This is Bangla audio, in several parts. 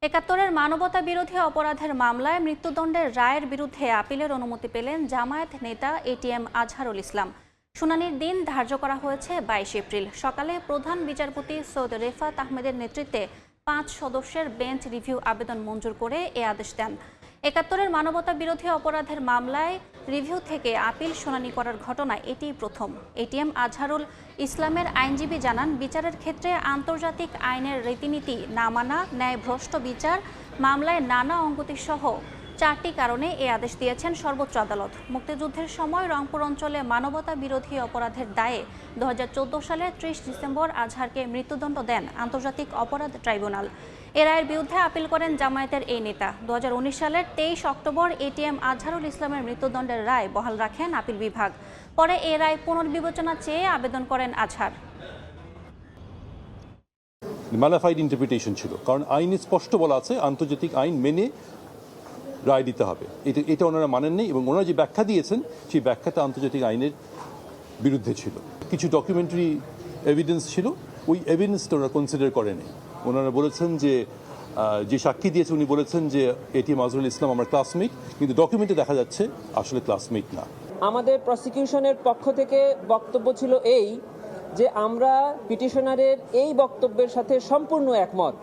একাত্তরের মানবতা বিরোধী অপরাধের মামলায় মৃত্যুদণ্ডের রায়ের বিরুদ্ধে আপিলের অনুমতি পেলেন জামায়াত নেতা এটিএম আজহারুল ইসলাম। শুনানির দিন ধার্য করা হয়েছে 22 এপ্রিল। সকালে প্রধান বিচারপতি সৈয়দ রেফাত আহমেদের নেতৃত্বে 5 সদস্যের বেঞ্চ রিভিউ আবেদন মঞ্জুর করে এ আদেশ দেন। একাত্তরের মানবতা বিরোধী অপরাধের মামলায় রিভিউ থেকে আপিল শুনানি করার ঘটনায় এটিই প্রথম। এটিএম আজহারুল ইসলামের আইনজীবী জানান, বিচারের ক্ষেত্রে আন্তর্জাতিক আইনের রীতিনীতি না মানা, ন্যায়ভ্রষ্ট বিচার, মামলায় নানা অঙ্গতি সহ 4টি কারণে এ আদেশ দিয়েছেন সর্বোচ্চ আদালত। মুক্তিযুদ্ধের সময় রংপুর অঞ্চলে মানবতা বিরোধী অপরাধের দায়ে 2014 সালের 30 ডিসেম্বর আজহারকে মৃত্যুদণ্ড দেন আন্তর্জাতিক অপরাধ ট্রাইব্যুনাল। এ রায়ের বিরুদ্ধে আপিল করেন জামায়াতের এই নেতা। 2019 সালের 23 অক্টোবর এটিএম আজহারুল ইসলামের মৃত্যুদণ্ডের রায় বহাল রাখেন আপিল বিভাগ। পরে এ রায় পুনর্বিবেচনা চেয়ে আবেদন করেন আজহার। ম্যালাফাইড ইন্টারপ্রিটেশন ছিল, কারণ আইনে স্পষ্ট বলা আছে আন্তর্জাতিক আইন মেনে রায় দিতে হবে। এটা ওনারা মানেন নেই এবং ওনারা যে ব্যাখ্যা দিয়েছেন সেই ব্যাখ্যাটা আন্তর্জাতিক আইনের বিরুদ্ধে ছিল। কিছু ডকুমেন্টারি এভিডেন্স ছিল, ওই এভিডেন্সটা ওনারা কনসিডার করেনি। ওনারা বলেছেন যে সাক্ষী দিয়েছে উনি বলেছেন যে এটিএম আজহারুল ইসলাম আমার ক্লাসমেট, কিন্তু ডকুমেন্টে দেখা যাচ্ছে আসলে ক্লাসমেট না। আমাদের প্রসিকিউশনের পক্ষ থেকে বক্তব্য ছিল এই যে আমরা পিটিশনারের এই বক্তব্যের সাথে সম্পূর্ণ একমত,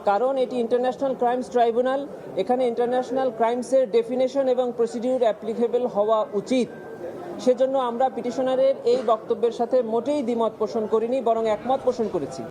কারণ এটি ইন্টারন্যাশনাল ক্রাইমস ট্রাইব্যুনাল। এখানে ইন্টারন্যাশনাল ক্রাইমসের ডেফিনেশন এবং প্রসিডিউর অ্যাপ্লিকেবল হওয়া উচিত। সেজন্য আমরা পিটিশনারের এই বক্তব্যের সাথে মোটেই দ্বিমত পোষণ করিনি, বরং একমত পোষণ করেছি।